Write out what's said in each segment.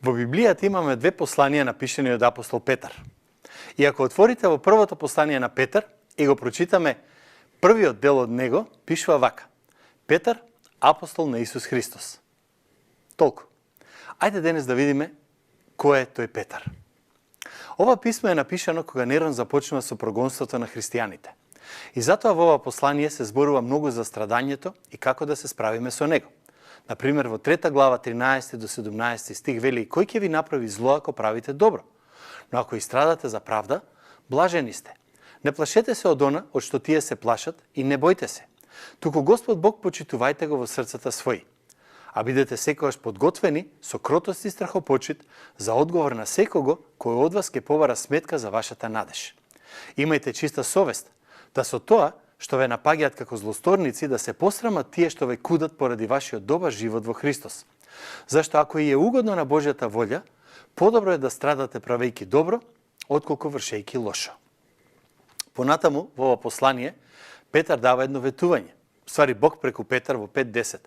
Во Библијата имаме две посланија напишани од апостол Петар. И ако отворите во првото послание на Петар и го прочитаме првиот дел од него, пишува вака: Петар, апостол на Исус Христос. Толку. Ајде денес да видиме кој е тој Петар. Ова писмо е напишано кога Нерон започнува со прогонството на христијаните. И затоа во ова послание се зборува многу за страдањето и како да се справиме со него. Например, во 3 глава 13 до 17 стих вели: кој ќе ви направи зло ако правите добро? Но ако и страдате за правда, блажени сте. Не плашете се од она од што тие се плашат и не бојте се. Туку Господ Бог почитувајте го во срцата своји. А бидете секогаш подготвени со кротост и страхопочит за одговор на секого кој од вас ќе побара сметка за вашата надеж. Имајте чиста совест, да со тоа што ве напаѓаат како злосторници, да се посрамат тие што ве кудат поради вашиот добар живот во Христос. Зашто ако и е угодно на Божјата волја, подобро е да страдате правејќи добро, отколку вршејќи лошо. Понатаму, во ова послание, Петар дава едно ветување. Ствари Бог преку Петар во 5:10.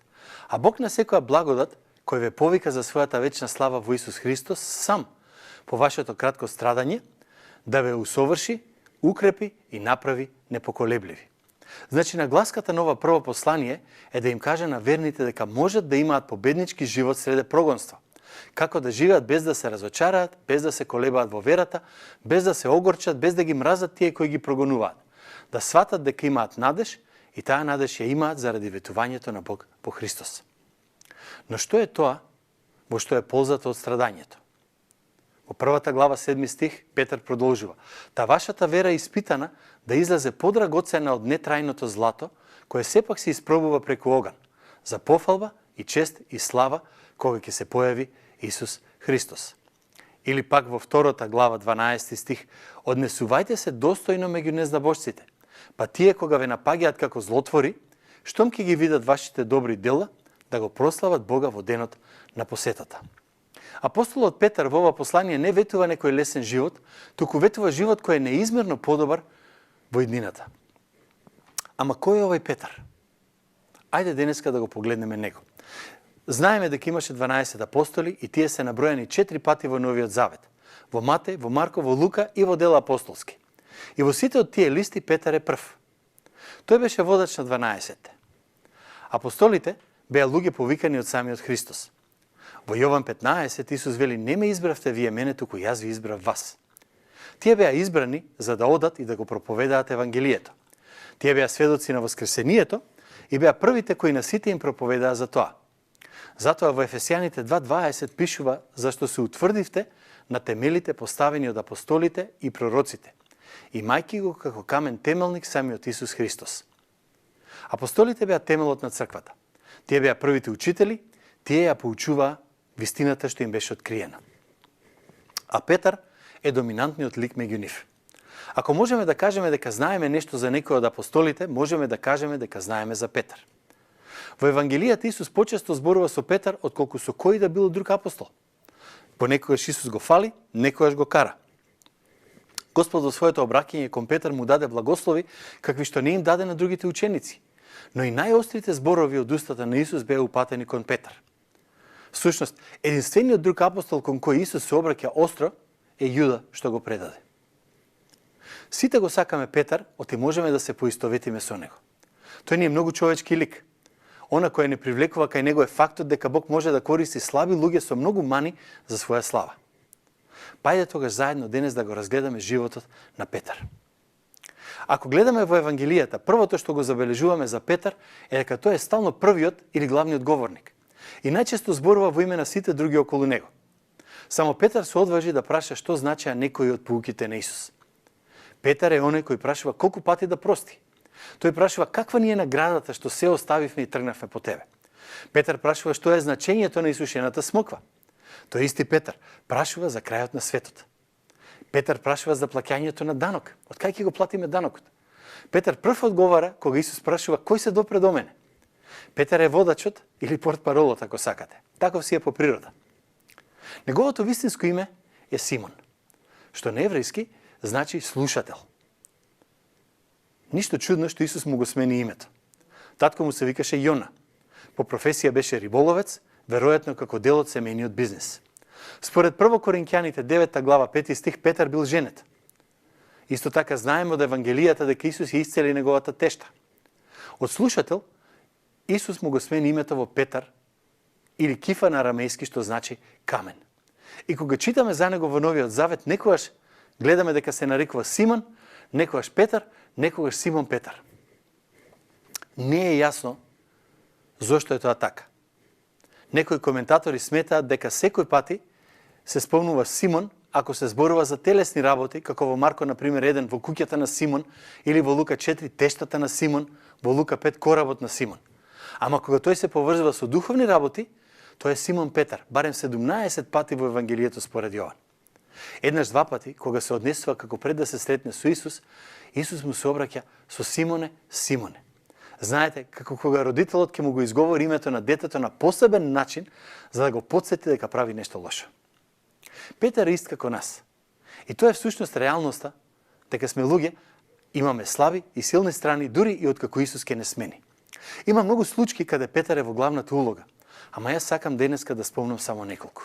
А Бог на секоја благодат, кој ве повика за својата вечна слава во Исус Христос, сам, по вашето кратко страдање, да ве усоврши, укрепи и направи непоколебливи. Значи, нагласката на ова прво послание е да им каже на верните дека можат да имаат победнички живот среде прогонства. Како да живеат без да се разочараат, без да се колебаат во верата, без да се огорчат, без да ги мразат тие кои ги прогонуваат. Да сватат дека имаат надеж и таа надеж ја имаат заради ветувањето на Бог по Христос. Но што е тоа во што е ползата од страдањето? Во 1 глава 7 стих Петар продолжува: та вашата вера е испитана да излезе подрагоцена од нетрајното злато, кое сепак се испробува преку оган, за пофалба и чест и слава кога ќе се појави Исус Христос. Или пак во 2 глава 12 стих: однесувајте се достојно меѓу незнабожците, па тие кога ве напаѓаат како злотвори, штом ќе ги видат вашите добри дела, да го прослават Бога во денот на посетата. Апостолот Петар во ова послание не ветува некој лесен живот, туку ветува живот кој е неизмерно подобар во иднината. Ама кој е овој Петар? Ајде денеска да го погледнеме него. Знаеме дека имаше 12 апостоли и тие се набројани 4 пати во Новиот Завет. Во Матеј, во Марко, во Лука и во Дела апостолски. И во сите од тие листи Петар е прв. Тој беше водач на 12. Апостолите беа луѓе повикани од самиот Христос. Во Јован 15 Исус вели: не ме избравте вие мене, туку јас ви избрав вас. Тие беа избрани за да одат и да го проповедаат Евангелието. Тие беа сведоци на воскресението и беа првите кои на сите им проповедаа за тоа. Затоа во Ефесијаните 2:20 пишува зашто се утврдивте на темелите поставени од апостолите и пророците, имајќи го како камен темелник самиот Исус Христос. Апостолите беа темелот на црквата. Тие беа првите учители, тие ја поучуваа вистината што им беше откриена. А Петар е доминантниот лик меѓу нив. Ако можеме да кажеме дека знаеме нешто за некој од апостолите, можеме да кажеме дека знаеме за Петар. Во Евангелијата Исус почесто зборува со Петар отколку со кој да било друг апостол. Понекогаш Исус го фали, некогаш го кара. Господ во своето обраќање кон Петар му даде благослови какви што не им даде на другите ученици. Но и најострите зборови од устата на Исус беа упатени кон Петар. Всушност, единствениот друг апостол кон кој Исус се обраќа остро е Јуда што го предаде. Сите го сакаме Петар, оти можеме да се поистоветиме со него. Тој не е многу човечки лик. Она која не привлекува кај него е фактот дека Бог може да користи слаби луѓе со многу мани за своја слава. Пајде тогаш заедно денес да го разгледаме животот на Петар. Ако гледаме во Евангелијата, првото што го забележуваме за Петар е дека тој е стално првиот или главниот говорник. И најчесто зборува во име на сите други околу него. Само Петар се одважи да праша што значеа некои од поуките на Исус. Петар е оној кој прашува колку пати да прости. Тој прашува каква ни е наградата што се оставивме и тргнавме по тебе. Петар прашува што е значењето на исушената смоква. Тој исти Петар прашува за крајот на светот. Петар прашува за плаќањето на данок. Од кај ќе го платиме данокот? Петар прв одговара кога Исус прашува кој се допре до мене. Петар е водачот или портпаролот, ако сакате. Таков си е по природа. Неговото вистинско име е Симон, што на еврејски значи слушател. Ништо чудно што Исус му го смени името. Татко му се викаше Јона. По професија беше риболовец, веројатно како дел од семејниот бизнес. Според 1 Коринќаните 9 глава 5 стих Петар бил женет. Исто така знаеме од Евангелијата дека Исус ја исцели неговата тешта. Од слушател, Исус му го смени името во Петар или Кифа на арамејски, што значи камен. И кога читаме за него во Новиот Завет, некогаш гледаме дека се нарекува Симон, некогаш Петар, некогаш Симон Петар. Не е јасно зошто е тоа така. Некои коментатори сметаат дека секој пати се спомнува Симон ако се зборува за телесни работи, како во Марко, например, 1 во куќата на Симон, или во Лука 4 тештата на Симон, во Лука 5 коработ на Симон. Ама кога тој се поврзува со духовни работи, тој е Симон Петар, барем 17 пати во Евангелието според Јован. Еднаш два пати, кога се однесува како пред да се сретне со Исус, Исус му се обраќа со Симоне, Симоне. Знаете, како кога родителот ќе му го изговори името на детето на посебен начин, за да го потсети дека прави нешто лошо. Петар е ист како нас. И тоа е всушност реалноста, дека сме луѓе, имаме слаби и силни страни, дури и откако Исус ке не смени. Има многу случаи каде Петар е во главната улога, ама јас сакам денеска да спомнам само неколку.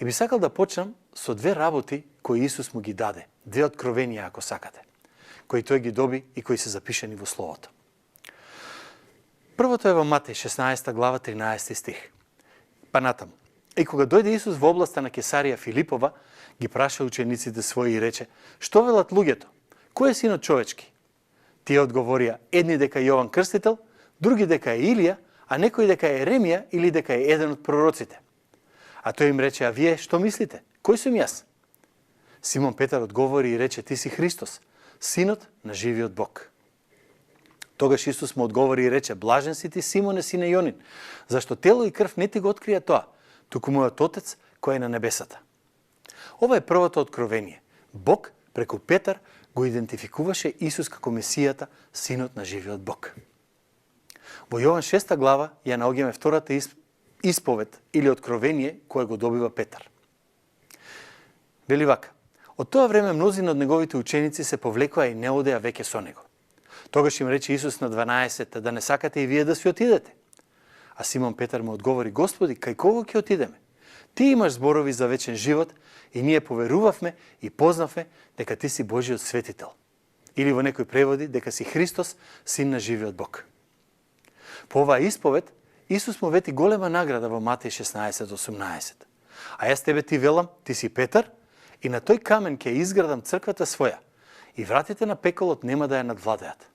И би сакал да почнам со две работи кои Исус му ги даде, две откровенија ако сакате, кои тој ги доби и кои се запишани во Словото. Првото е во Матеј 16 глава 13 стих. Па натаму. И кога дојде Исус во областа на Кесарија Филипова, ги праша учениците своји и рече: "Што велат луѓето? Кој е синот човечки?" Тие одговорија: "Едни дека е Јован Крстител, други дека е Илија, а некои дека е Еремија или дека е еден од пророците." А тој им рече: "А вие што мислите? Кој сум јас?" Симон Петар одговори и рече: "Ти си Христос, синот на живиот Бог." Тогаш Исус му одговори и рече: "Блажен си ти, Симоне, сине Јонин, зашто тело и крв не ти го открија тоа, туку мојот Отец кој е на небесата." Ова е првото откровение. Бог преку Петар го идентификуваше Исус како Месијата, синот на живиот Бог. Во Јован 6 глава ја наоѓаме втората исповед или откровение кое го добива Петар. Вели вака: "Од тоа време мнозина од неговите ученици се повлекоа и не одеа веќе со него. Тогаш им рече Исус на 12: да не сакате и вие да си отидете?" А Симон Петар му одговори: "Господи, кај кого ќе отидеме? Ти имаш зборови за вечен живот и ние поверувавме и познавме дека ти си Божиот светител." Или во некои преводи дека си Христос, син на живиот Бог. По оваа исповед Исус му вети голема награда во Матеј 16:18. "А јас тебе ти велам, ти си Петар, и на тој камен ќе изградам црквата своја, и вратите на пеколот нема да ја надвладеат."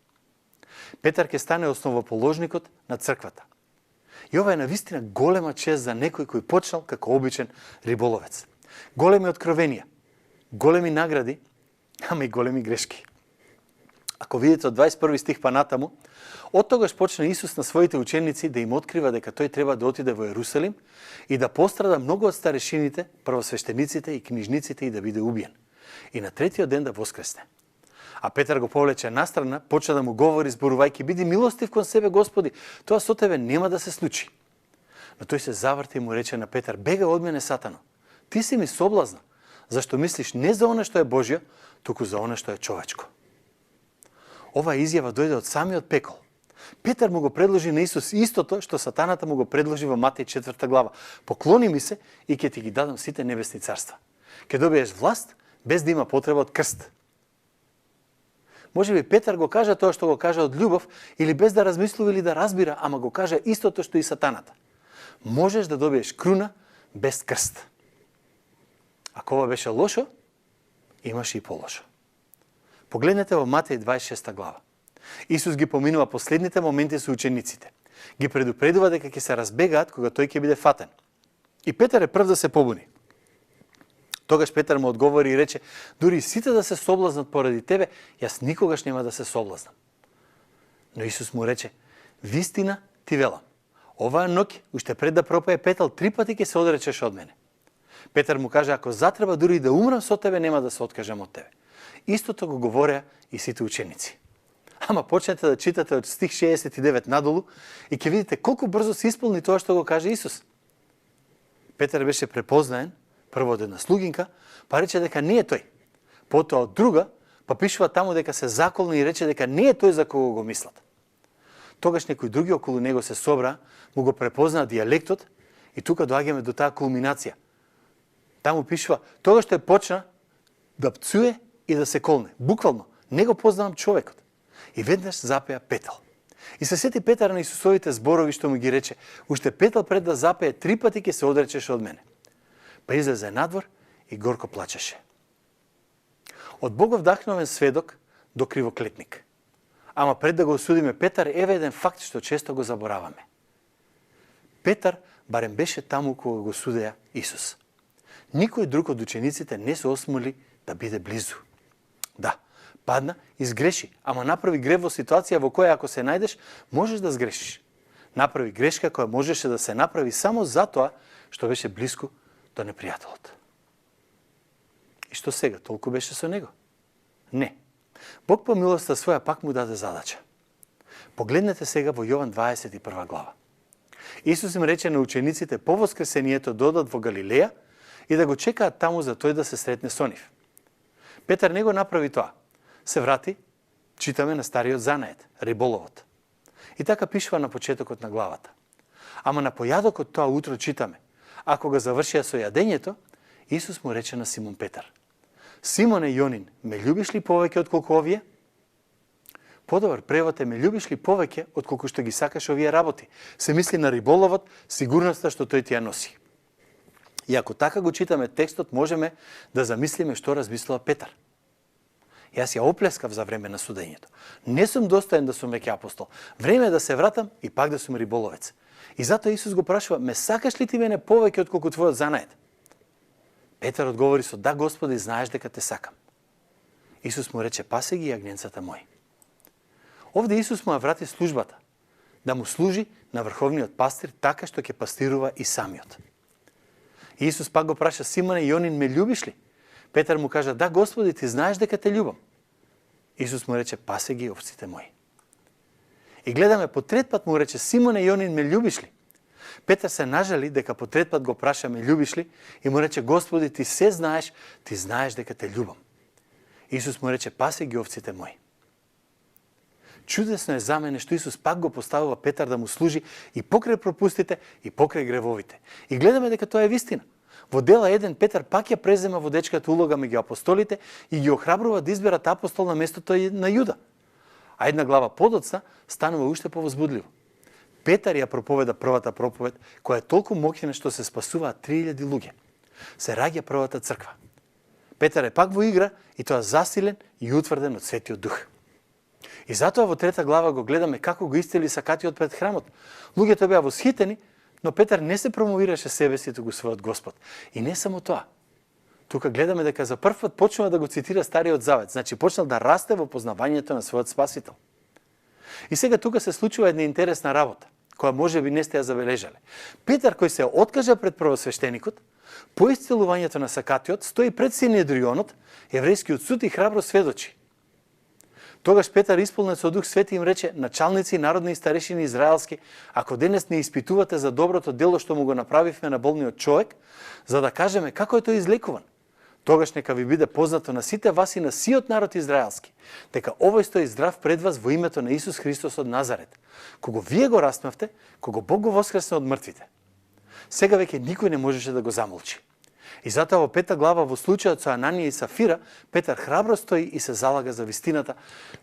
Петар ќе стане основоположникот на црквата. И ова е навистина голема чест за некој кој почнал како обичен риболовец. Големи откровенија, големи награди, ама и големи грешки. Ако видите од 21 стих па натаму, од тогаш почна Исус на своите ученици да им открива дека тој треба да отиде во Ерусалим и да пострада многу од старешините, првосвештениците и книжниците и да биде убиен. И на третиот ден да воскресне. А Петар го повлече настрана, почна да му говори зборувајќи: "Биди милостив кон себе, Господи, тоа со тебе нема да се случи." Но тој се заврти и му рече на Петар: "Бега од мене, Сатано. Ти си ми соблазна, зашто мислиш не за оно што е Божјо, туку за оно што е човечко." Ова изјава дојде од самиот пекол. Петар му го предложи на Исус истото што сатаната му го предложи во Матеј 4 глава. "Поклони ми се и ќе ти ги дадам сите небесни царства. Ќе добиеш власт без да има потреба од крст." Може би Петар го кажа тоа што го кажа од љубов или без да размислува или да разбира, ама го кажа истото што и сатаната. Можеш да добиеш круна без крст. Ако ова беше лошо, имаше и полошо. Погледнете во Матеј 26 глава. Исус ги поминува последните моменти со учениците. Ги предупредува дека ќе се разбегаат кога тој ќе биде фатен. И Петар е прв да се побуни. Тогаш Петар му одговори и рече: "Дури сите да се соблазнат поради тебе, јас никогаш нема да се соблазнам." Но Исус му рече: "Вистина ти велам, оваа ноќ, уште пред да пропае петал, 3 пати ќе се одречеш од мене." Петар му каже: "Ако затреба дури да умрам со тебе, нема да се откажам од тебе." Истото го говореа и сите ученици. Ама почнете да читате од стих 69 надолу и ќе видите колку брзо се исполни тоа што го каже Исус. Петар беше препознаен, прво од една слугинка, па рече дека не е тој. Потоа од друга, па пишува таму дека се заколна и рече дека не е тој за кого го мислат. Тогаш некои други околу него се собра, му го препознаа дијалектот и тука доаѓаме до таа кулминација. Таму пишува, тогаш тој почна да пцуе и да се колне. Буквално, не го познавам човекот. И веднаш запеа петал. И се сети Петар на Исусовите зборови што му ги рече, уште петал пред да запее 3 пати ќе се одречеше од мене. Па излезе надвор и горко плачеше. Од Бога вдахновен сведок до кривоклетник. Ама пред да го осудиме Петар, еве еден факт што често го забораваме. Петар барем беше таму кога го судеа Исус. Никој друг од учениците не се осмели да биде близу. Да, падна и сгреши, ама направи грев во ситуација во која ако се најдеш, можеш да сгрешиш. Направи грешка која можеше да се направи само затоа што беше близко до непријателот. И што сега, толку беше со него? Не. Бог по милоста своја пак му даде задача. Погледнете сега во Јован 21 глава. Исус им рече на учениците по воскресението да одат во Галилеја и да го чекаат таму за тој да се сретне со нив. Петар не го направи тоа. Се врати, читаме на стариот занает, риболовот. И така пишува на почетокот на главата. Ама на појадокот тоа утро читаме. Ако го завршија со јадењето, Исус му рече на Симон Петар: Симоне Јонин, ме љубиш ли повеќе отколку овие? Подобар превод е ме љубиш ли повеќе отколку што ги сакаш овие работи? Се мисли на риболовот, сигурноста што тој ти ја носи. И ако така го читаме текстот, можеме да замислиме што размислува Петар. Јас ја оплескав за време на судењето. Не сум достоен да сум веќе апостол. Време е да се вратам и пак да сум риболовец. И затоа Исус го прашува: ме сакаш ли ти мене повеќе отколку твојот занает? Петар одговори со: да, Господи, знаеш дека те сакам. Исус му рече: пасе ги јагненцата мои. Овде Исус му ја врати службата, да му служи на врховниот пастир така што ќе пастирува и самиот. И Исус пак го праша: Симоне Јонин, ме љубиш ли? Петар му кажа: да, Господи, ти знаеш дека те љубам. Исус му рече: пасе ги овците мои. И гледаме, по трет пат му рече: Симоне Јонин, ме љубиш ли? Петар се нажали дека по трет пат го праша: ме љубиш ли? И му рече: Господи, ти се знаеш, ти знаеш дека те љубам. Исус му рече: пасе ги овците мои. Чудесно е за мене што Исус пак го поставува Петар да му служи и покрај пропустите и покрај гревовите. И гледаме дека тоа е вистина. Во дела 1 Петар пак ја презема водечката улога меѓу апостолите и ги охрабрува да изберат апостол на местото на Јуда. А една глава подоцна станува уште повозбудливо. Петар ја проповеда првата проповед, која е толку моќна што се спасуваат 3000 луѓе. Се раѓа првата црква. Петар е пак во игра и тоа засилен и утврден од Светиот Дух. И затоа во 3 глава го гледаме како го исцели сакатиот пред храмот. Луѓето беа восхитени, но Петар не се промовираше себе си, туку својот Господ. И не само тоа. Тука гледаме дека за прв пат почнува да го цитира Стариот Завет, значи почнал да расте во познавањето на својот Спасител. И сега тука се случува една интересна работа, која може би не сте ја забележале. Петар, кој се откажа пред првосвештеникот, по исцелувањето на сакатиот, стои пред Синедрионот, еврејскиот суд и храбро сведочи. Тогаш Петар, исполнет со Дух Свети, им рече: началници, народни и старешини израелски, ако денес не испитувате за доброто дело што му го направивме на болниот човек, за да кажеме како е тој излекуван, тогаш нека ви биде познато на сите вас и на сиот народ израелски, дека овој стои здрав пред вас во името на Исус Христос од Назарет, кого вие го распнавте, кого Бог го воскресна од мртвите. Сега веќе никој не можеше да го замолчи. И затоа во 5 глава во случајот со Ананија и Сафира, Петар храбро стои и се залага за вистината,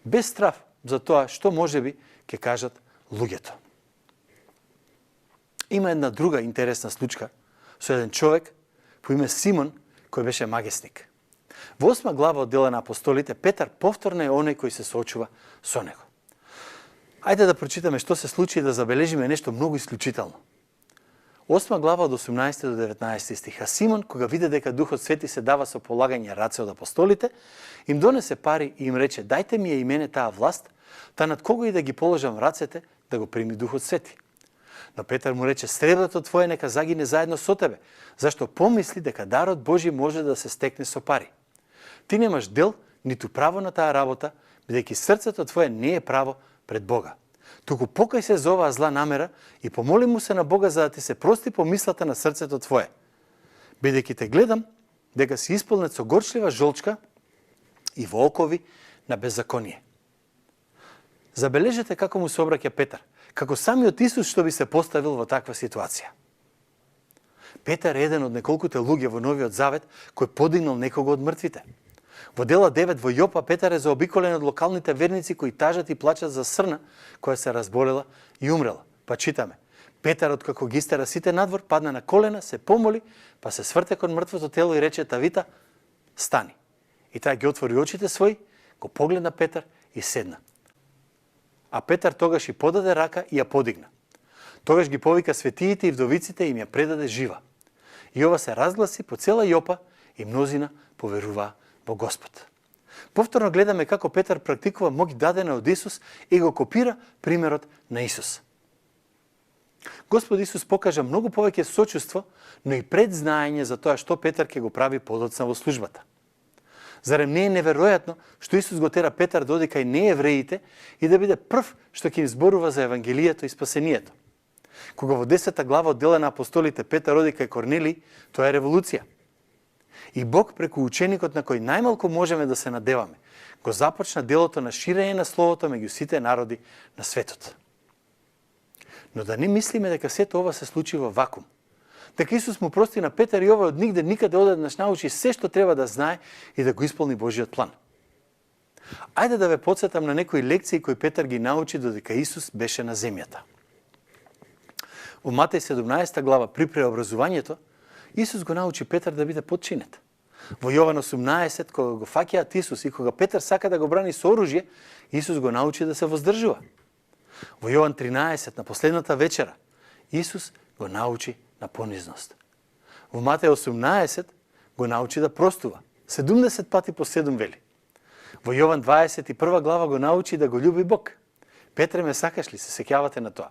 без страв за тоа што можеби ќе кажат луѓето. Има една друга интересна случка со еден човек по име Симон, кој беше магесник. Во 8 глава од Дела на апостолите, Петар повторно е оној кој се соочува со него. Ајде да прочитаме што се случи и да забележиме нешто многу исклучително. 8 глава од 18 до 19 стих. А Симон, кога виде дека Духот Свети се дава со полагање раце од апостолите, им донесе пари и им рече: дајте ми ја и мене таа власт, та над кого и да ги положам рацете, да го прими Духот Свети. Но Петар му рече: среброто твое нека загине заедно со тебе, зашто помисли дека дарот Божи може да се стекне со пари. Ти немаш дел, ниту право на таа работа, бидејќи срцето твое не е право пред Бога. Туку покај се за оваа зла намера и помоли му се на Бога за да ти се прости помислата на срцето твое. Бидејќи те гледам дека си исполнет со горчлива жолчка и во окови на беззаконие. Забележете како му се обраќа Петар, како самиот Исус што би се поставил во таква ситуација. Петар е еден од неколкуте луѓе во Новиот Завет кој подигнал некого од мртвите. Во дела 9 во Јопа Петар е заобиколен од локалните верници кои тажат и плачат за срна која се разболела и умрела. Па читаме: Петар, откако ги истера сите надвор, падна на колена, се помоли, па се сврте кон мртвото тело и рече: Тавита, стани. И таа ги отвори очите своји, го погледна Петар и седна. А Петар тогаш и подаде рака и ја подигна. Тогаш ги повика светиите и вдовиците и им ја предаде жива. И ова се разгласи по цела Јопа и мнозина поверуваа во Господ. Повторно гледаме како Петар практикува моќ дадена од Исус и го копира примерот на Исус. Господ Исус покажа многу повеќе сочувство, но и предзнаење за тоа што Петар ќе го прави подоцна во службата. Зарем не е неверојатно што Исус го тера Петар да оди кај неевреите и да биде прв што ќе им зборува за Евангелието и спасението? Кога во 10 глава од Дела на апостолите Петар оди кај Корнелиј, тоа е револуција. И Бог преку ученикот на кој најмалку можеме да се надеваме, го започна делото на ширење на Словото меѓу сите народи на светот. Но да не мислиме дека сето ова се случи во вакуум. Дека Исус му прости на Петар и овој од нигде никаде одеднаш научи се што треба да знае и да го исполни Божиот план. Ајде да ве потсетам на некои лекции кои Петар ги научи додека Исус беше на земјата. Во Матеј 17 глава при преобразувањето, Исус го научи Петар да биде подчинет. Во Јован 18, кога го фаќаат Исус и кога Петар сака да го брани со оружје, Исус го научи да се воздржува. Во Јован 13, на последната вечера, Исус го научи на понизност. Во Матеј 18 го научи да простува. 70 пати по 7 вели. Во Јован 21 глава го научи да го љуби Бог. Петре, ме сакаш ли? Се сеќавате на тоа?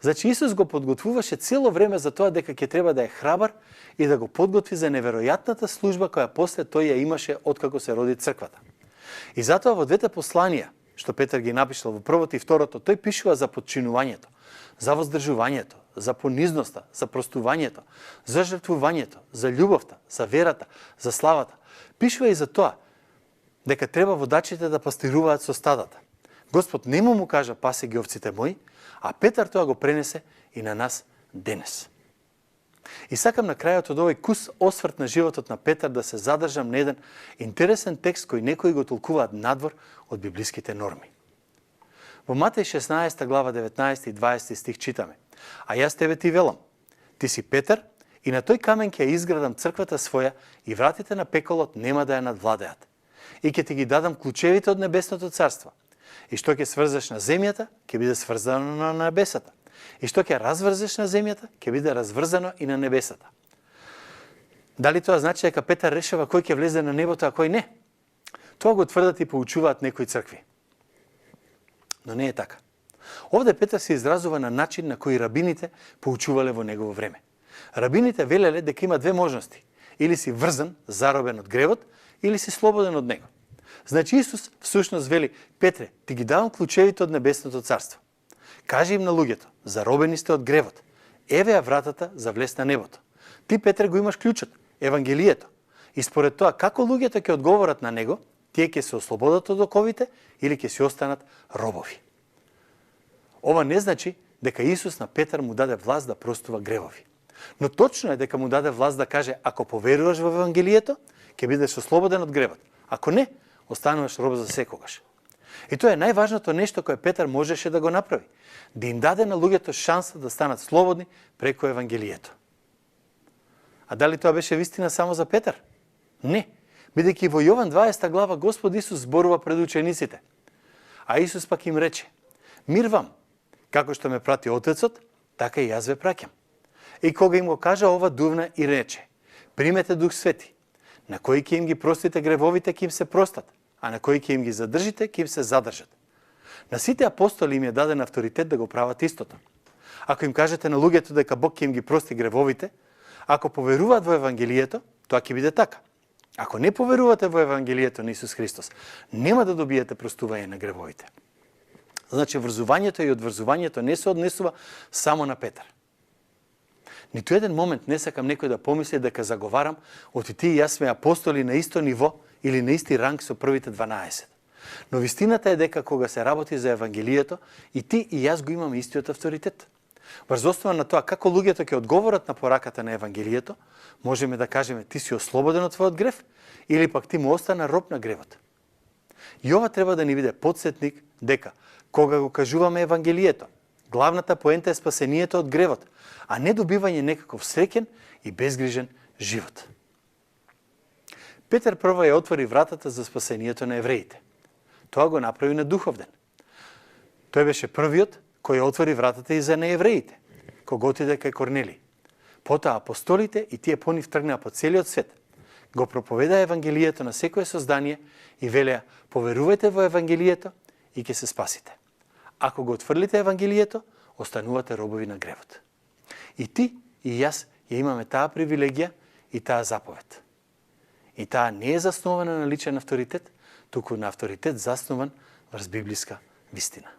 Значи Исус го подготвуваше цело време за тоа дека ќе треба да е храбар и да го подготви за неверојатната служба која после тој ја имаше откако се роди црквата. И затоа во двете посланија, што Петар ги напишал во првото и второто, тој пишува за подчинувањето, за воздржувањето, за понизноста, за простувањето, за жртвувањето, за љубовта, за верата, за славата. Пишува и за тоа дека треба водачите да пастируваат со стадата. Господ не му кажа паси ги овците мои, а Петар тоа го пренесе и на нас денес. И сакам на крајот од овој кус осврт на животот на Петар да се задржам на еден интересен текст кој некои го толкуваат надвор од библиските норми. Во Матеј 16 глава 19 и 20 стих читаме: А јас тебе ти велам, ти си Петар и на тој камен ќе изградам црквата своја и вратите на пеколот нема да ја надвладеат. И ќе ти ги дадам клучевите од небесното царство. И што ќе сврзеш на земјата, ќе биде сврзано на небесата. И што ќе разврзеш на земјата, ќе биде разврзано и на небесата. Дали тоа значи дека Петар решава кој ќе влезе на небото, а кој не? Тоа го тврдат и поучуваат некои цркви. Но не е така. Овде Петар се изразува на начин на кој рабините поучувале во негово време. Рабините велеле дека има две можности. Или си врзан, заробен од гревот, или си слободен од него. Значи Исус всушност вели: Петре, ти ги давам клучевите од небесното царство. Кажи им на луѓето: заробени сте од гревот. Еве ја вратата за влез на небото. Ти, Петре, го имаш клучот, Евангелието. И според тоа како луѓето ќе одговорат на него, тие ќе се ослободат од оковите или ќе си останат робови. Ова не значи дека Исус на Петар му даде власт да простува гревови. Но точно е дека му даде власт да каже: ако поверуваш во Евангелието, ќе бидеш ослободен од гревот. Ако не, остануваш роб за секогаш. И тоа е најважното нешто кое Петар можеше да го направи. Да им даде на луѓето шанса да станат слободни преку Евангелието. А дали тоа беше вистина само за Петар? Не. Бидејќи во Јован 20 глава Господ Исус зборува пред учениците. А Исус пак им рече: мир вам, како што ме прати Отецот, така и јас ве праќам. И кога им го кажа ова, дувна и рече: примете Дух Свети. На кои ќе им ги простите гревовите, ќе им се простат, а на кои ќе им ги задржите, ќе им се задржат. На сите апостоли им е даден авторитет да го прават истото. Ако им кажете на луѓето дека Бог ќе им ги прости гревовите, ако поверуваат во Евангелието, тоа ќе биде така. Ако не поверувате во Евангелието на Исус Христос, нема да добиете простување на гревовите. Значи, врзувањето и одврзувањето не се однесува само на Петар. Ниту еден момент не сакам некој да помисли дека заговарам оти ти и јас сме апостоли на исто ниво или на исти ранг со првите 12. Но вистината е дека кога се работи за Евангелието, и ти и јас го имаме истиот авторитет. Врз основа на тоа како луѓето ќе одговорат на пораката на Евангелието, можеме да кажеме ти си ослободен од твојот грев или пак ти му остана роб на гревот. И ова треба да ни биде подсетник дека кога го кажуваме Евангелието, главната поента е спасението од гревот, а не добивање некаков среќен и безгрижен живот. Петар прво ја отвори вратата за спасението на евреите. Тоа го направи на духов ден. Тој беше првиот кој ја отвори вратата и за неевреите, кога отиде кај Корнелиј. Потоа апостолите и тие по нив тргнаа по целиот свет. Го проповедаа Евангелието на секое создание и велеа: поверувајте во Евангелието и ќе се спасите. Ако го отфрлите Евангелието, останувате робови на гревот. И ти и јас ја имаме таа привилегија и таа заповед. И таа не е заснована на личен авторитет, туку на авторитет заснован врз библиска вистина.